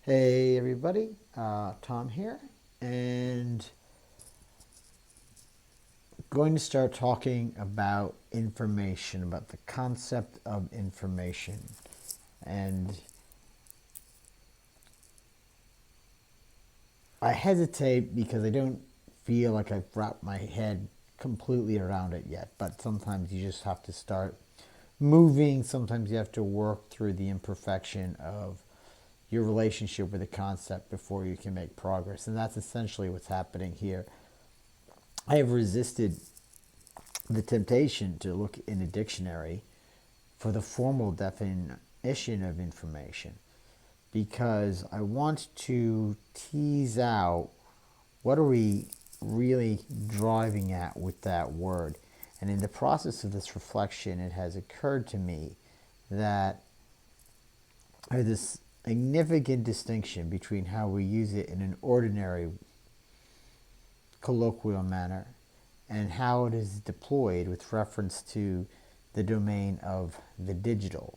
Hey everybody, Tom here, and going to start talking about information, about the concept of information. And I hesitate because I don't feel like I've wrapped my head completely around it yet, but sometimes you just have to start moving. Sometimes you have to work through the imperfection of your relationship with the concept before you can make progress. And that's essentially what's happening here. I have resisted the temptation to look in a dictionary for the formal definition of information because I want to tease out what are we really driving at with that word. And in the process of this reflection, it has occurred to me that there's this significant distinction between how we use it in an ordinary colloquial manner and how it is deployed with reference to the domain of the digital,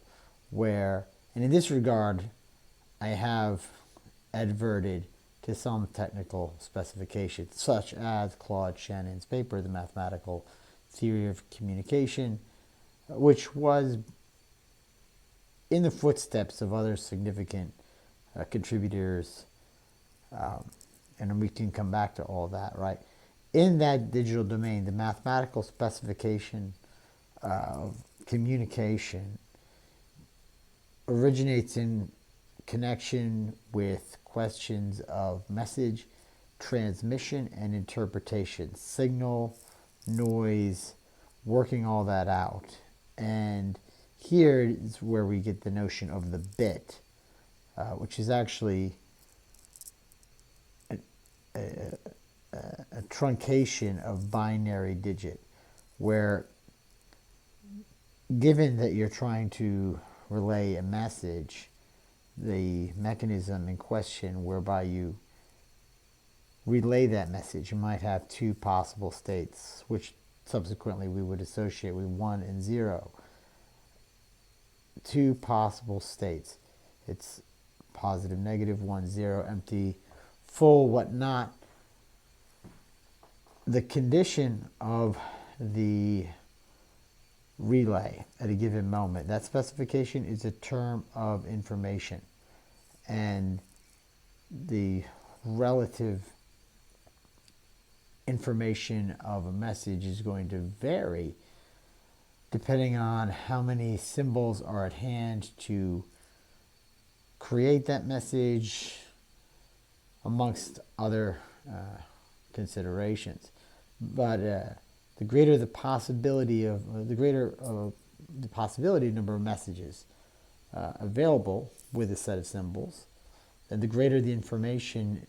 where, and in this regard, I have adverted to some technical specifications, such as Claude Shannon's paper, The Mathematical Theory of Communication, which was in the footsteps of other significant contributors, and we can come back to all that, right? In that digital domain, the mathematical specification of communication originates in connection with questions of message transmission and interpretation, signal, noise, working all that out. And here is where we get the notion of the bit, which is actually a truncation of binary digit, where given that you're trying to relay a message, the mechanism in question whereby you relay that message, you might have two possible states, which subsequently we would associate with 1 and 0. Two possible states. It's positive, negative, 1, 0, empty, full, whatnot. The condition of the relay at a given moment, that specification is a term of information, and the relative information of a message is going to vary depending on how many symbols are at hand to create that message, amongst other considerations. But the greater the possibility of the possibility number of messages available with a set of symbols, then the greater the information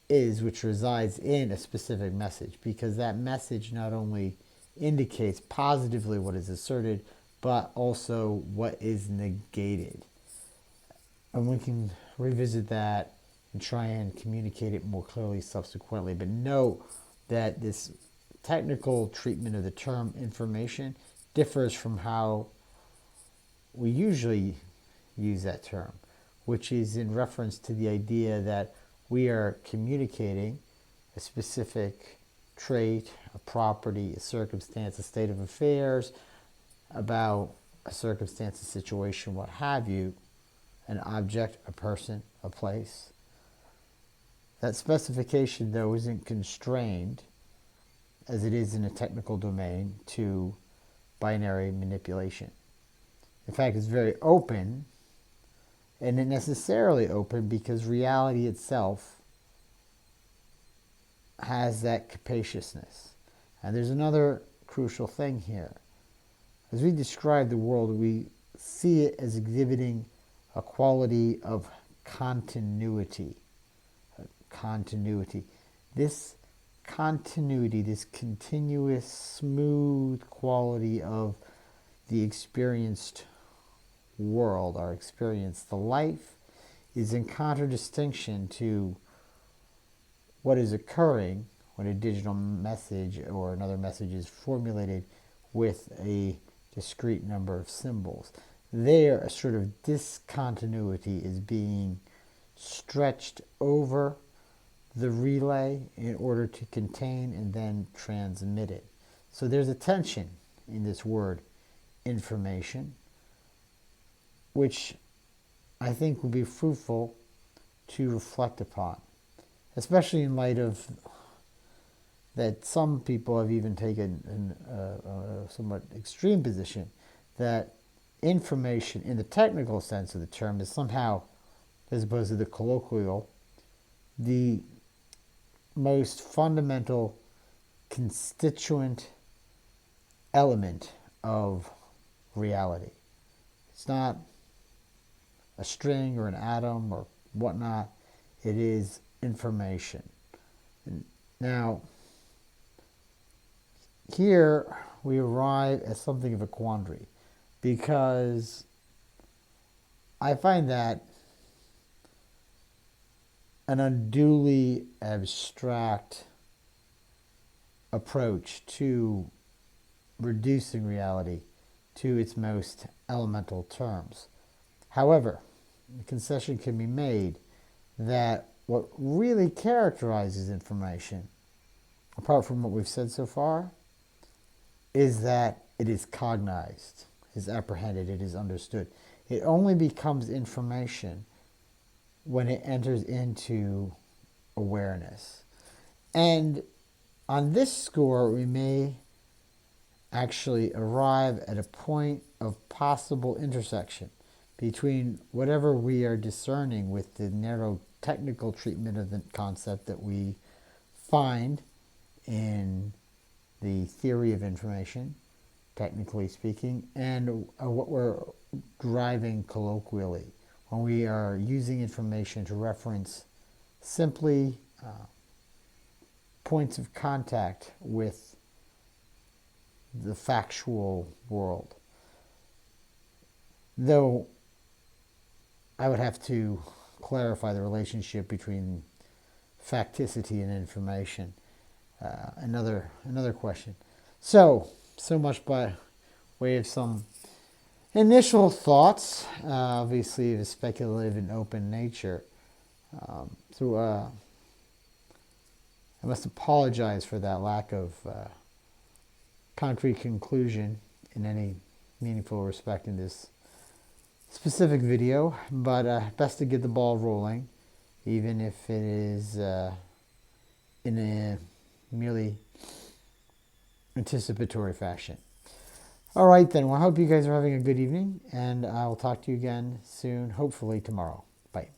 is which resides in a specific message, because that message not only indicates positively what is asserted, but also what is negated. And we can revisit that and try and communicate it more clearly subsequently. But note that this technical treatment of the term information differs from how we usually use that term, which is in reference to the idea that we are communicating a specific trait, a property, a circumstance, a state of affairs, about a circumstance, a situation, what have you, an object, a person, a place. That specification, though, isn't constrained, as it is in a technical domain, to binary manipulation. In fact, it's very open, and it necessarily open because reality itself has that capaciousness. And there's another crucial thing here. As we describe the world, we see it as exhibiting a quality of continuity. Continuity. This continuity, this continuous, smooth quality of the experienced world, our experience, the life, is in contradistinction to what is occurring when a digital message or another message is formulated with a discrete number of symbols. There, a sort of discontinuity is being stretched over the relay in order to contain and then transmit it. So there's a tension in this word information, which I think will be fruitful to reflect upon, especially in light of that some people have even taken a somewhat extreme position that information in the technical sense of the term is somehow, as opposed to the colloquial, the most fundamental constituent element of reality. It's not a string or an atom or whatnot. It is information. And now, here we arrive at something of a quandary, because I find that an unduly abstract approach to reducing reality to its most elemental terms. However, the concession can be made that what really characterizes information, apart from what we've said so far, is that it is cognized, is apprehended, it is understood. It only becomes information when it enters into awareness. And on this score, we may actually arrive at a point of possible intersection between whatever we are discerning with the narrow technical treatment of the concept that we find in the theory of information, technically speaking, and what we're driving colloquially when we are using information to reference simply points of contact with the factual world. Though I would have to clarify the relationship between facticity and information. Another question. So much by way of some initial thoughts, obviously of a speculative and open nature. I must apologize for that lack of concrete conclusion in any meaningful respect in this specific video, but best to get the ball rolling, even if it is in a merely anticipatory fashion. All right then, well, I hope you guys are having a good evening, and I'll talk to you again soon, hopefully tomorrow. Bye.